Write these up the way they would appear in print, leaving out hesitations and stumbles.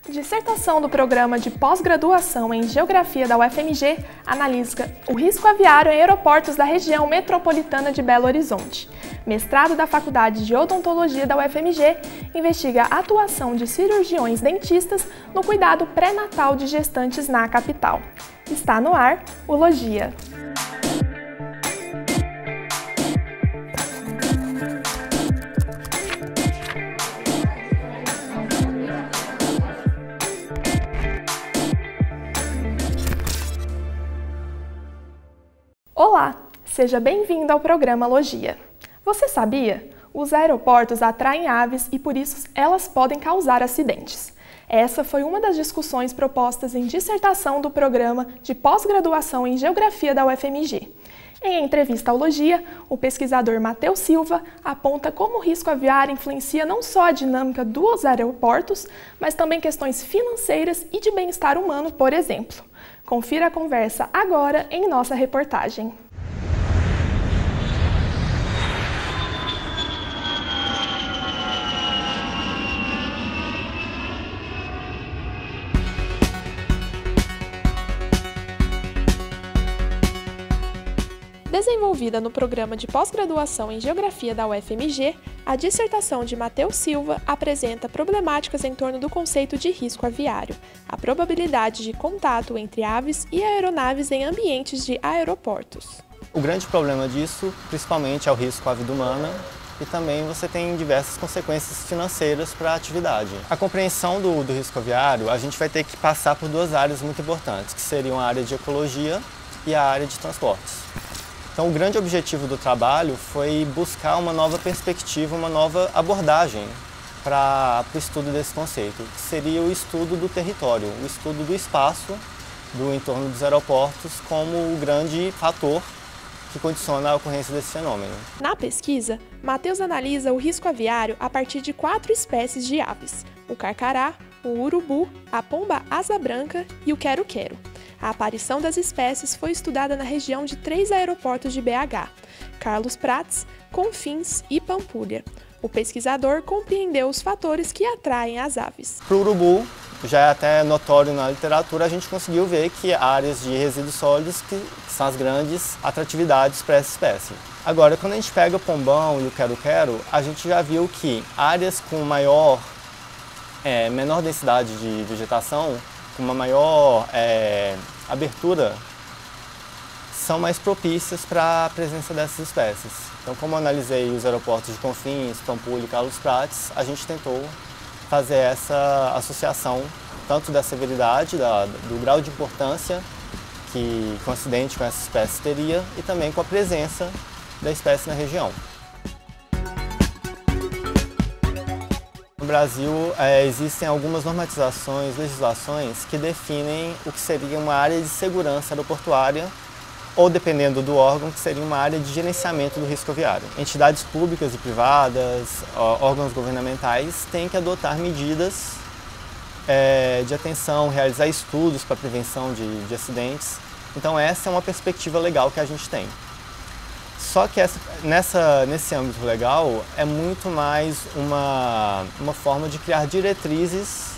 Dissertação do programa de pós-graduação em Geografia da UFMG analisa o risco aviário em aeroportos da região metropolitana de Belo Horizonte. Mestrado da Faculdade de Odontologia da UFMG investiga a atuação de cirurgiões dentistas no cuidado pré-natal de gestantes na capital. Está no ar o Logia. Olá, seja bem-vindo ao programa Logia. Você sabia? Os aeroportos atraem aves e por isso elas podem causar acidentes. Essa foi uma das discussões propostas em dissertação do programa de pós-graduação em Geografia da UFMG. Em entrevista ao Logia, o pesquisador Matheus Silva aponta como o risco aviário influencia não só a dinâmica dos aeroportos, mas também questões financeiras e de bem-estar humano, por exemplo. Confira a conversa agora em nossa reportagem. Desenvolvida no programa de pós-graduação em Geografia da UFMG, a dissertação de Matheus Silva apresenta problemáticas em torno do conceito de risco aviário, a probabilidade de contato entre aves e aeronaves em ambientes de aeroportos. O grande problema disso, principalmente, é o risco à vida humana e também você tem diversas consequências financeiras para a atividade. A compreensão do risco aviário, a gente vai ter que passar por duas áreas muito importantes, que seriam a área de ecologia e a área de transportes. Então, o grande objetivo do trabalho foi buscar uma nova perspectiva, uma nova abordagem para o estudo desse conceito, que seria o estudo do território, o estudo do espaço do entorno dos aeroportos como o grande fator que condiciona a ocorrência desse fenômeno. Na pesquisa, Matheus analisa o risco aviário a partir de 4 espécies de aves: o carcará, o urubu, a pomba asa branca e o quero-quero. A aparição das espécies foi estudada na região de 3 aeroportos de BH, Carlos Prates, Confins e Pampulha. O pesquisador compreendeu os fatores que atraem as aves. Para o urubu, já é até notório na literatura, a gente conseguiu ver que áreas de resíduos sólidos que são as grandes atratividades para essa espécie. Agora, quando a gente pega o pombão e o quero-quero, a gente já viu que áreas com menor densidade de vegetação, com uma maior abertura, são mais propícias para a presença dessas espécies. Então, como eu analisei os aeroportos de Confins, Pampulha e Carlos Prates, a gente tentou fazer essa associação tanto da severidade, do grau de importância que um acidente com essa espécie teria e também com a presença da espécie na região. No Brasil, existem algumas normatizações, legislações que definem o que seria uma área de segurança aeroportuária ou, dependendo do órgão, que seria uma área de gerenciamento do risco aviário. Entidades públicas e privadas, órgãos governamentais têm que adotar medidas de atenção, realizar estudos para prevenção de acidentes. Então essa é uma perspectiva legal que a gente tem. Só que nesse âmbito legal é muito mais uma forma de criar diretrizes,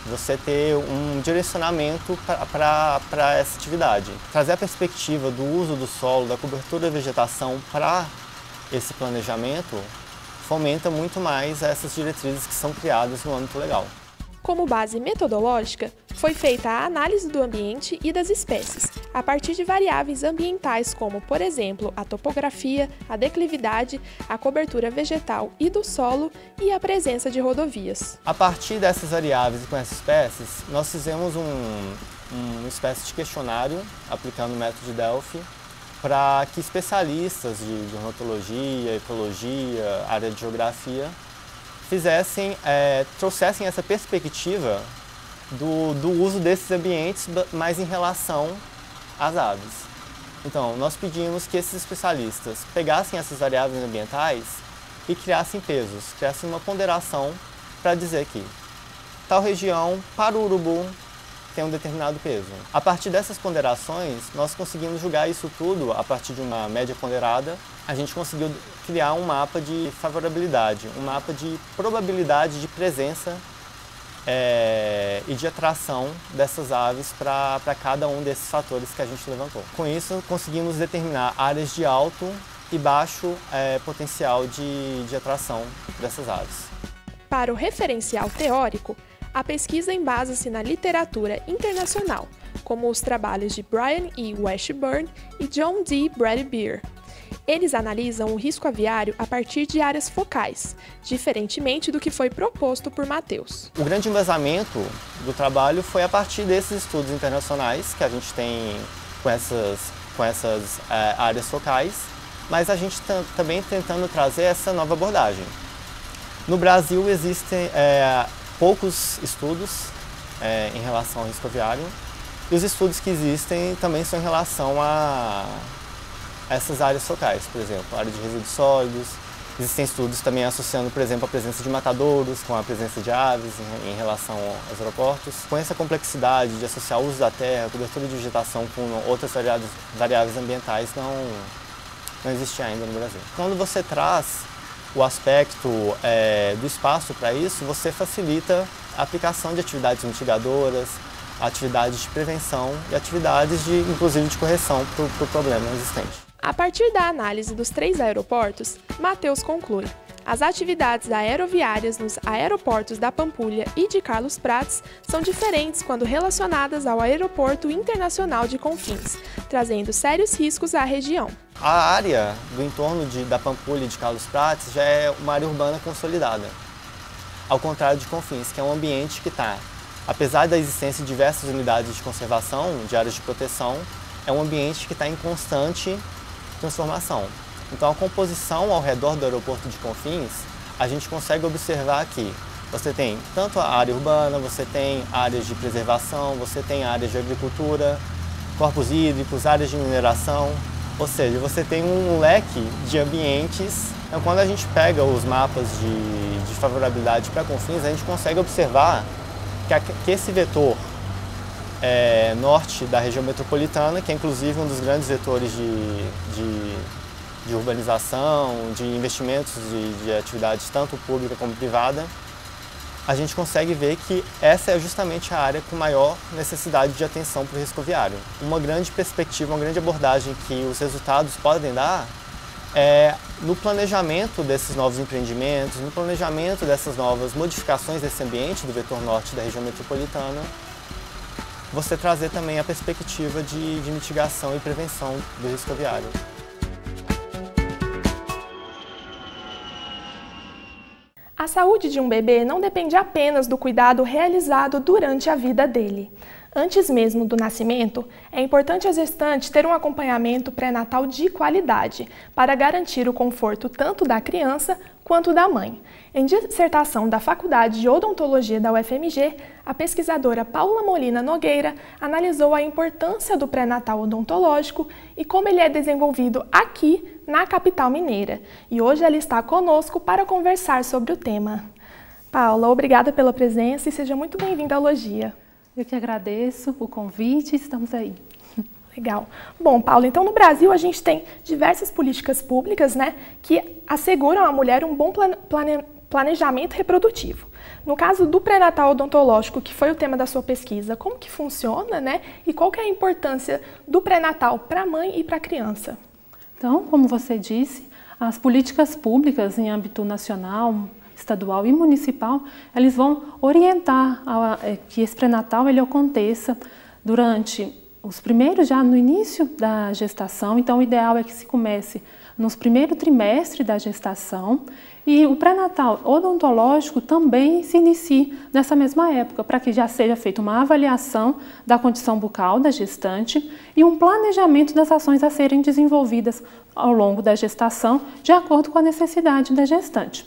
você ter um direcionamento para essa atividade. Trazer a perspectiva do uso do solo, da cobertura da vegetação para esse planejamento fomenta muito mais essas diretrizes que são criadas no âmbito legal. Como base metodológica, foi feita a análise do ambiente e das espécies, a partir de variáveis ambientais como, por exemplo, a topografia, a declividade, a cobertura vegetal e do solo e a presença de rodovias. A partir dessas variáveis e com essas espécies, nós fizemos uma espécie de questionário, aplicando o método de Delphi, para que especialistas de ornitologia, ecologia, área de geografia, trouxessem essa perspectiva do uso desses ambientes, mas em relação às aves. Então, nós pedimos que esses especialistas pegassem essas variáveis ambientais e criassem pesos, criassem uma ponderação para dizer que tal região, para o urubu, tem um determinado peso. A partir dessas ponderações, nós conseguimos julgar isso tudo a partir de uma média ponderada. A gente conseguiu criar um mapa de favorabilidade, um mapa de probabilidade de presença e de atração dessas aves para cada um desses fatores que a gente levantou. Com isso, conseguimos determinar áreas de alto e baixo potencial de atração dessas aves. Para o referencial teórico, a pesquisa embasa-se na literatura internacional, como os trabalhos de Brian E. Washburn e John D. Bradbury. Eles analisam o risco aviário a partir de áreas focais, diferentemente do que foi proposto por Matheus. O grande embasamento do trabalho foi a partir desses estudos internacionais que a gente tem com essas áreas focais, mas a gente também tentando trazer essa nova abordagem. No Brasil existem poucos estudos em relação ao risco aviário, e os estudos que existem também são em relação a essas áreas focais, por exemplo, a área de resíduos sólidos. Existem estudos também associando, por exemplo, a presença de matadouros com a presença de aves em relação aos aeroportos. Com essa complexidade de associar o uso da terra, cobertura de vegetação com outras variáveis ambientais, não existe ainda no Brasil. Quando você traz o aspecto do espaço para isso, você facilita a aplicação de atividades mitigadoras, atividades de prevenção e atividades inclusive de correção para o problema existente. A partir da análise dos 3 aeroportos, Matheus conclui: as atividades aeroviárias nos aeroportos da Pampulha e de Carlos Prates são diferentes quando relacionadas ao Aeroporto Internacional de Confins, trazendo sérios riscos à região. A área do entorno da Pampulha e de Carlos Prates já é uma área urbana consolidada, ao contrário de Confins, que é um ambiente que está, apesar da existência de diversas unidades de conservação, de áreas de proteção, é um ambiente que está em constante transformação. Então, a composição ao redor do aeroporto de Confins, a gente consegue observar que você tem tanto a área urbana, você tem áreas de preservação, você tem áreas de agricultura, corpos hídricos, áreas de mineração, ou seja, você tem um leque de ambientes. Então, quando a gente pega os mapas de favorabilidade para Confins, a gente consegue observar que esse vetor norte da região metropolitana, que é inclusive um dos grandes vetores de urbanização, de investimentos de atividades tanto pública como privada, a gente consegue ver que essa é justamente a área com maior necessidade de atenção para o risco aviário. Uma grande perspectiva, uma grande abordagem que os resultados podem dar é no planejamento desses novos empreendimentos, no planejamento dessas novas modificações desse ambiente do vetor norte da região metropolitana, você trazer também a perspectiva de mitigação e prevenção do risco aviário. A saúde de um bebê não depende apenas do cuidado realizado durante a vida dele. Antes mesmo do nascimento, é importante a gestante ter um acompanhamento pré-natal de qualidade para garantir o conforto tanto da criança quanto da mãe. Em dissertação da Faculdade de Odontologia da UFMG, a pesquisadora Paula Molina Nogueira analisou a importância do pré-natal odontológico e como ele é desenvolvido aqui na capital mineira. E hoje ela está conosco para conversar sobre o tema. Paula, obrigada pela presença e seja muito bem-vinda à Logia. Eu que agradeço o convite, estamos aí. Legal. Bom, Paulo, então no Brasil a gente tem diversas políticas públicas, que asseguram à mulher um bom planejamento reprodutivo. No caso do pré-natal odontológico, que foi o tema da sua pesquisa, como que funciona, e qual que é a importância do pré-natal para a mãe e para a criança? Então, como você disse, as políticas públicas em âmbito nacional, estadual e municipal, eles vão orientar que esse pré-natal ele aconteça durante os primeiros, já no início da gestação. Então, o ideal é que se comece nos primeiros trimestres da gestação e o pré-natal odontológico também se inicie nessa mesma época, para que já seja feita uma avaliação da condição bucal da gestante e um planejamento das ações a serem desenvolvidas ao longo da gestação, de acordo com a necessidade da gestante.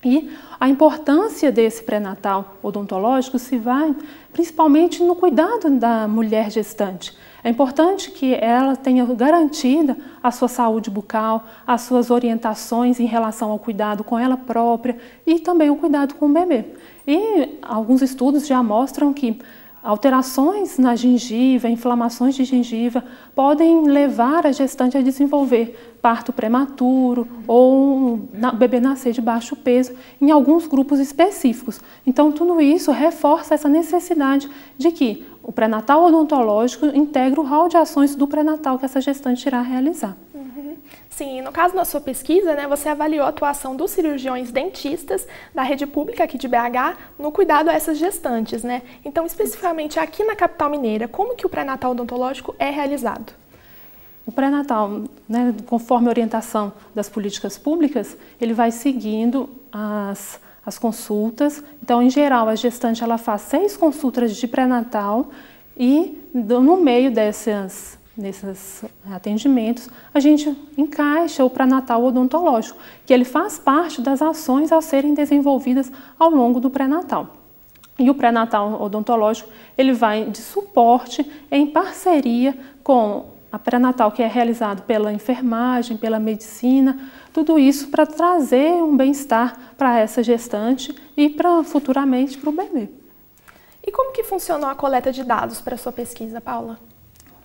E a importância desse pré-natal odontológico se vai principalmente no cuidado da mulher gestante. É importante que ela tenha garantida a sua saúde bucal, as suas orientações em relação ao cuidado com ela própria e também o cuidado com o bebê. E alguns estudos já mostram que alterações na gengiva, inflamações de gengiva, podem levar a gestante a desenvolver parto prematuro ou o bebê nascer de baixo peso em alguns grupos específicos. Então, tudo isso reforça essa necessidade de que o pré-natal odontológico integre o hall de ações do pré-natal que essa gestante irá realizar. Sim, no caso da sua pesquisa, né, você avaliou a atuação dos cirurgiões dentistas da rede pública aqui de BH no cuidado a essas gestantes, né? Então, especificamente aqui na capital mineira, como que o pré-natal odontológico é realizado? O pré-natal, né, conforme a orientação das políticas públicas, ele vai seguindo as consultas. Então, em geral, a gestante ela faz 6 consultas de pré-natal e no meio nesses atendimentos, a gente encaixa o pré-natal odontológico, que ele faz parte das ações a serem desenvolvidas ao longo do pré-natal. E o pré-natal odontológico, ele vai de suporte em parceria com a pré-natal que é realizado pela enfermagem, pela medicina, tudo isso para trazer um bem-estar para essa gestante e futuramente para o bebê. E como que funcionou a coleta de dados para a sua pesquisa, Paula?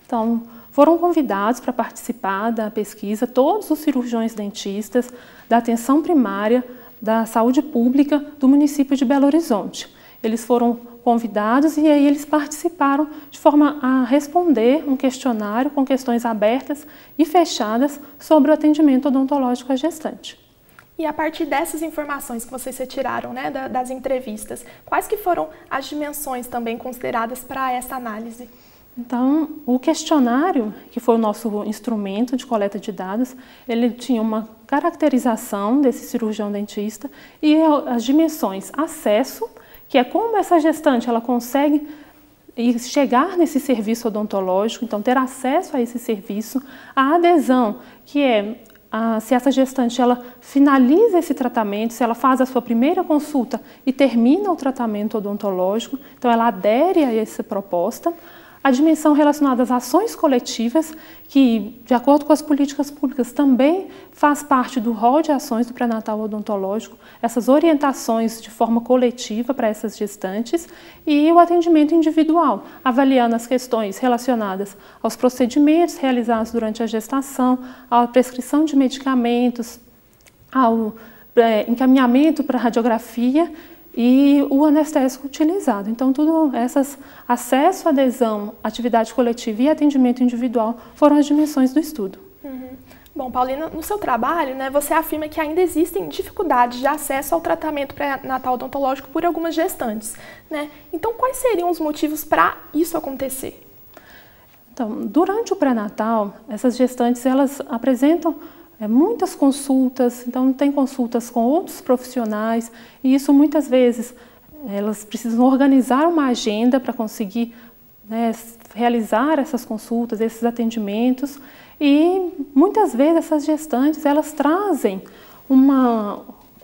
Então, foram convidados para participar da pesquisa todos os cirurgiões dentistas da atenção primária da saúde pública do município de Belo Horizonte. Eles foram convidados e aí eles participaram de forma a responder um questionário com questões abertas e fechadas sobre o atendimento odontológico à gestante. E a partir dessas informações que vocês retiraram, né, das entrevistas, quais que foram as dimensões também consideradas para essa análise? Então, o questionário, que foi o nosso instrumento de coleta de dados, ele tinha uma caracterização desse cirurgião dentista e as dimensões acesso, que é como essa gestante ela consegue chegar nesse serviço odontológico, então ter acesso a esse serviço, a adesão, que é se essa gestante ela finaliza esse tratamento, se ela faz a sua primeira consulta e termina o tratamento odontológico, então ela adere a essa proposta. A dimensão relacionada às ações coletivas, que, de acordo com as políticas públicas, também faz parte do rol de ações do pré-natal odontológico, essas orientações de forma coletiva para essas gestantes, e o atendimento individual, avaliando as questões relacionadas aos procedimentos realizados durante a gestação, à prescrição de medicamentos, ao encaminhamento para radiografia, e o anestésico utilizado. Então, tudo acesso, adesão, atividade coletiva e atendimento individual foram as dimensões do estudo. Bom, Paulina, no seu trabalho, né, você afirma que ainda existem dificuldades de acesso ao tratamento pré-natal odontológico por algumas gestantes, né? Então, quais seriam os motivos para isso acontecer? Então, durante o pré-natal, essas gestantes elas apresentam muitas consultas, então tem consultas com outros profissionais e isso muitas vezes elas precisam organizar uma agenda para conseguir, né, realizar essas consultas, esses atendimentos e muitas vezes essas gestantes elas trazem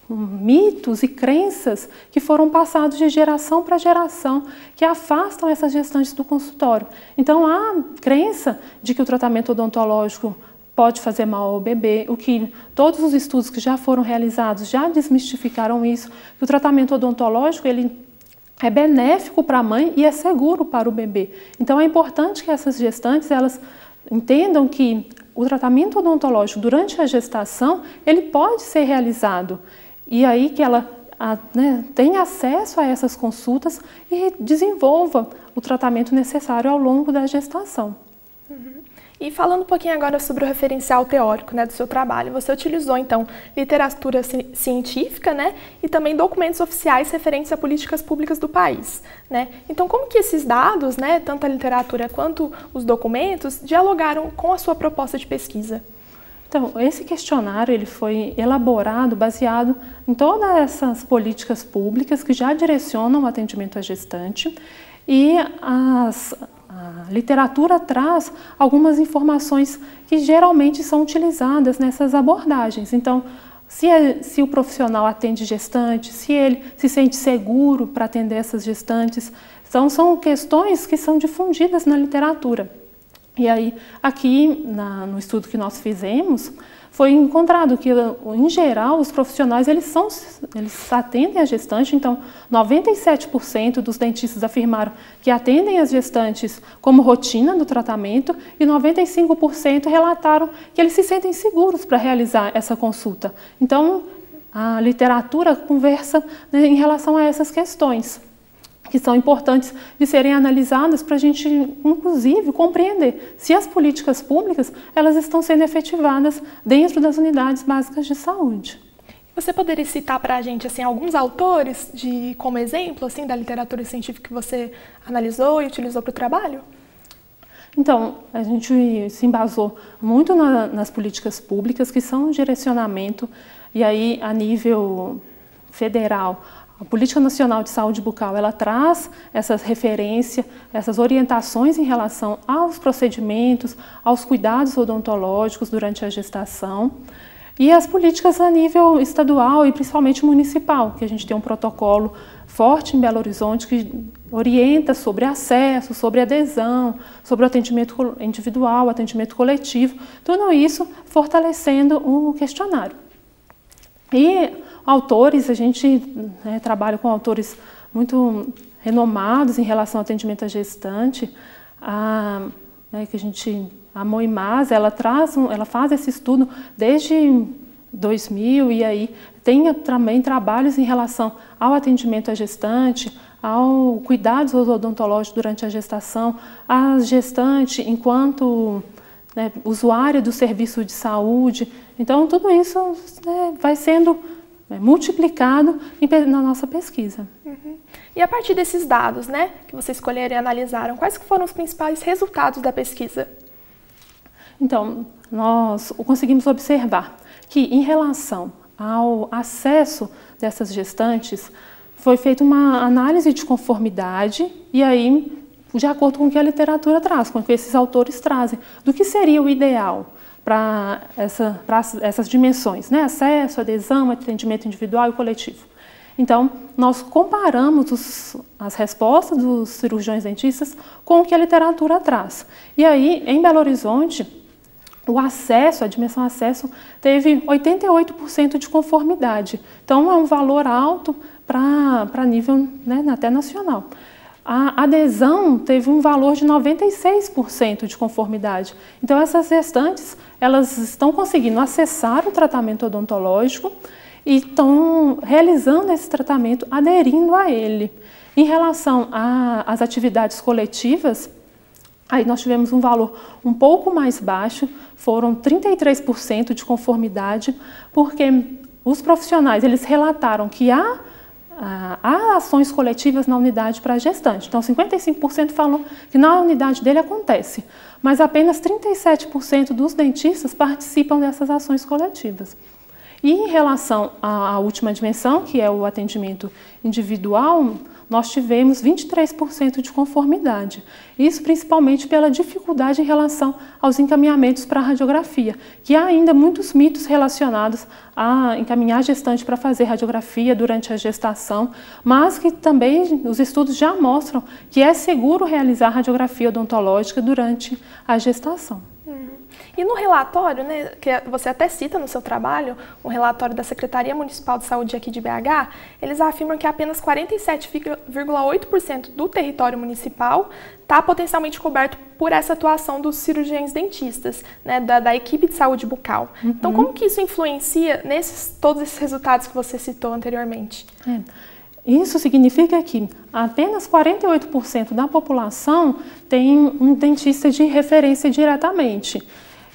mitos e crenças que foram passados de geração para geração que afastam essas gestantes do consultório. Então há crença de que o tratamento odontológico pode fazer mal ao bebê, o que todos os estudos que já foram realizados já desmistificaram isso, que o tratamento odontológico ele é benéfico para a mãe e é seguro para o bebê. Então é importante que essas gestantes elas entendam que o tratamento odontológico durante a gestação ele pode ser realizado e aí que ela tenha acesso a essas consultas e desenvolva o tratamento necessário ao longo da gestação. E falando um pouquinho agora sobre o referencial teórico, né, do seu trabalho, você utilizou então literatura científica, né, e também documentos oficiais referentes a políticas públicas do país, né? Então, como que esses dados, né, tanto a literatura quanto os documentos, dialogaram com a sua proposta de pesquisa? Então, esse questionário ele foi elaborado baseado em todas essas políticas públicas que já direcionam o atendimento à gestante e a literatura traz algumas informações que geralmente são utilizadas nessas abordagens. Então, se o profissional atende gestantes, se ele se sente seguro para atender essas gestantes, são questões que são difundidas na literatura. E aí, aqui no estudo que nós fizemos, foi encontrado que, em geral, os profissionais eles atendem a gestante. Então, 97% dos dentistas afirmaram que atendem as gestantes como rotina do tratamento e 95% relataram que eles se sentem seguros para realizar essa consulta. Então, a literatura conversa, né, em relação a essas questões, que são importantes de serem analisadas para a gente, inclusive, compreender se as políticas públicas elas estão sendo efetivadas dentro das unidades básicas de saúde. Você poderia citar para a gente assim, alguns autores como exemplo assim, da literatura científica que você analisou e utilizou para o trabalho? Então, a gente se embasou muito nas políticas públicas, que são um direcionamento, e aí, a nível federal, a Política Nacional de Saúde Bucal, ela traz essas referências, essas orientações em relação aos procedimentos, aos cuidados odontológicos durante a gestação, e as políticas a nível estadual e principalmente municipal, que a gente tem um protocolo forte em Belo Horizonte que orienta sobre acesso, sobre adesão, sobre o atendimento individual, atendimento coletivo, tudo isso fortalecendo o questionário. E autores, a gente trabalha com autores muito renomados em relação ao atendimento à gestante. A Moimaz, ela faz esse estudo desde 2000 e aí tem também trabalhos em relação ao atendimento à gestante, ao cuidados odontológicos durante a gestação, a gestante enquanto usuária do serviço de saúde. Então, tudo isso vai sendo multiplicado na nossa pesquisa. Uhum. E a partir desses dados, que vocês escolheram e analisaram, quais foram os principais resultados da pesquisa? Então, nós conseguimos observar que, em relação ao acesso dessas gestantes, foi feita uma análise de conformidade e aí, de acordo com o que a literatura traz, com o que esses autores trazem, do que seria o ideal para essas dimensões, acesso, adesão, atendimento individual e coletivo. Então, nós comparamos as respostas dos cirurgiões dentistas com o que a literatura traz. E aí, em Belo Horizonte, o acesso, a dimensão acesso, teve 88% de conformidade. Então, é um valor alto para nível até nacional. A adesão teve um valor de 96% de conformidade. Então, essas gestantes, elas estão conseguindo acessar o tratamento odontológico e estão realizando esse tratamento, aderindo a ele. Em relação às atividades coletivas, aí nós tivemos um valor um pouco mais baixo, foram 33% de conformidade, porque os profissionais eles relataram que há ações coletivas na unidade para a gestante. Então, 55% falam que na unidade dele acontece, mas apenas 37% dos dentistas participam dessas ações coletivas. E em relação à última dimensão, que é o atendimento individual, nós tivemos 23% de conformidade. Isso principalmente pela dificuldade em relação aos encaminhamentos para a radiografia, que há ainda muitos mitos relacionados a encaminhar a gestante para fazer radiografia durante a gestação, mas que também os estudos já mostram que é seguro realizar radiografia odontológica durante a gestação. E no relatório, que você até cita no seu trabalho, o relatório da Secretaria Municipal de Saúde aqui de BH, eles afirmam que apenas 47,8% do território municipal está potencialmente coberto por essa atuação dos cirurgiões dentistas, da equipe de saúde bucal. Uhum. Então, como que isso influencia todos esses resultados que você citou anteriormente? Isso significa que apenas 48% da população tem um dentista de referência diretamente.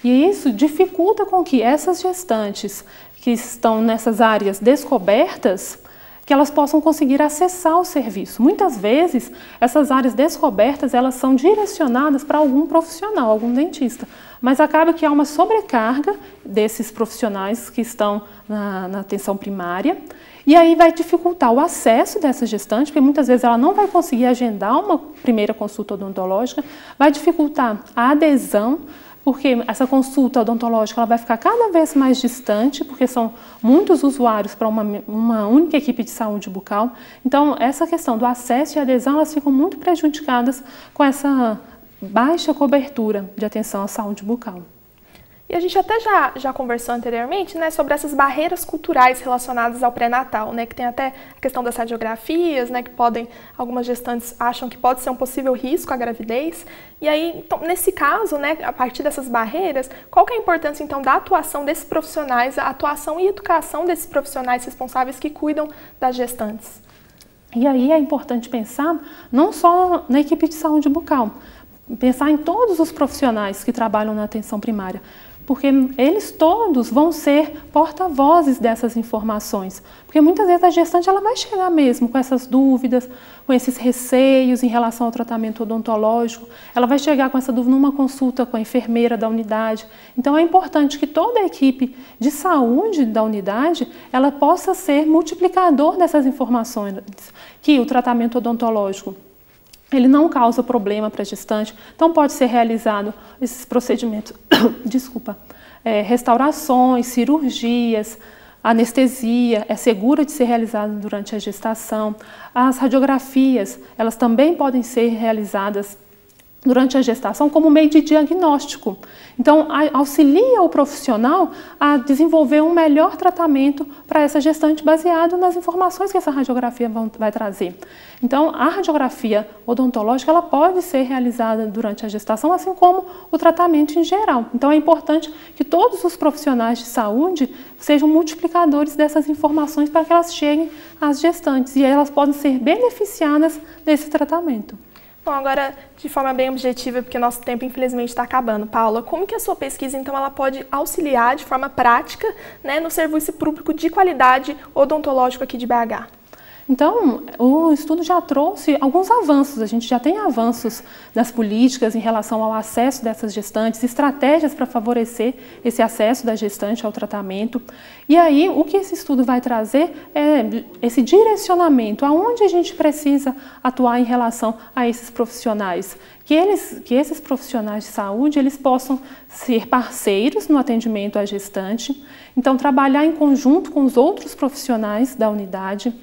E isso dificulta com que essas gestantes que estão nessas áreas descobertas, que elas possam conseguir acessar o serviço. Muitas vezes, essas áreas descobertas, elas são direcionadas para algum profissional, algum dentista. Mas acaba que há uma sobrecarga desses profissionais que estão na atenção primária, e aí vai dificultar o acesso dessa gestante, porque muitas vezes ela não vai conseguir agendar uma primeira consulta odontológica, vai dificultar a adesão, porque essa consulta odontológica ela vai ficar cada vez mais distante, porque são muitos usuários para uma única equipe de saúde bucal. Então, essa questão do acesso e adesão, elas ficam muito prejudicadas com essa baixa cobertura de atenção à saúde bucal. E a gente até já conversou anteriormente, né, sobre essas barreiras culturais relacionadas ao pré-natal, né, que tem até a questão das radiografias, né, que algumas gestantes acham que pode ser um possível risco à gravidez. E aí, então, nesse caso, né, a partir dessas barreiras, qual que é a importância, então, da atuação desses profissionais, a atuação e educação desses profissionais responsáveis que cuidam das gestantes? E aí é importante pensar não só na equipe de saúde bucal, pensar em todos os profissionais que trabalham na atenção primária, porque eles todos vão ser porta-vozes dessas informações. Porque muitas vezes a gestante ela vai chegar mesmo com essas dúvidas, com esses receios em relação ao tratamento odontológico, ela vai chegar com essa dúvida numa consulta com a enfermeira da unidade. Então é importante que toda a equipe de saúde da unidade ela possa ser multiplicador dessas informações, que o tratamento odontológico ele não causa problema para a gestante, então pode ser realizado esses procedimentos, restaurações, cirurgias, anestesia, é segura de ser realizada durante a gestação. As radiografias, elas também podem ser realizadas durante a gestação como meio de diagnóstico. Então, auxilia o profissional a desenvolver um melhor tratamento para essa gestante baseado nas informações que essa radiografia vai trazer. Então, a radiografia odontológica ela pode ser realizada durante a gestação, assim como o tratamento em geral. Então, é importante que todos os profissionais de saúde sejam multiplicadores dessas informações para que elas cheguem às gestantes e elas podem ser beneficiadas desse tratamento. Bom, agora, de forma bem objetiva, porque nosso tempo infelizmente está acabando, Paula, como que a sua pesquisa, então, ela pode auxiliar de forma prática, né, no serviço público de qualidade odontológico aqui de BH? Então, o estudo já trouxe alguns avanços, a gente já tem avanços das políticas em relação ao acesso dessas gestantes, estratégias para favorecer esse acesso da gestante ao tratamento. E aí, o que esse estudo vai trazer é esse direcionamento, aonde a gente precisa atuar em relação a esses profissionais. Que esses profissionais de saúde eles possam ser parceiros no atendimento à gestante, então trabalhar em conjunto com os outros profissionais da unidade,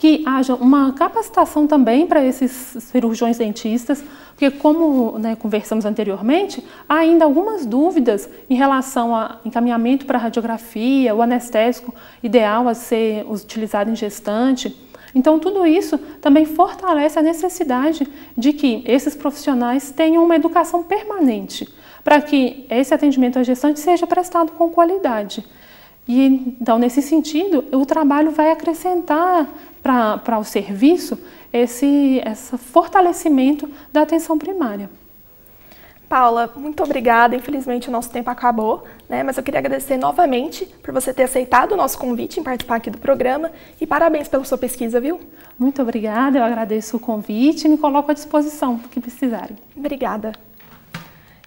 que haja uma capacitação também para esses cirurgiões dentistas, porque como conversamos anteriormente, há ainda algumas dúvidas em relação ao encaminhamento para radiografia, o anestésico ideal a ser utilizado em gestante. Então tudo isso também fortalece a necessidade de que esses profissionais tenham uma educação permanente, para que esse atendimento à gestante seja prestado com qualidade. E então, nesse sentido, o trabalho vai acrescentar para o serviço esse fortalecimento da atenção primária. Paula, muito obrigada. Infelizmente o nosso tempo acabou, né? Mas eu queria agradecer novamente por você ter aceitado o nosso convite em participar aqui do programa e parabéns pela sua pesquisa, viu? Muito obrigada, eu agradeço o convite e me coloco à disposição para o que precisarem. Obrigada.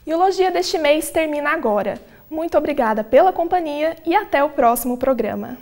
E o Logia deste mês termina agora. Muito obrigada pela companhia e até o próximo programa.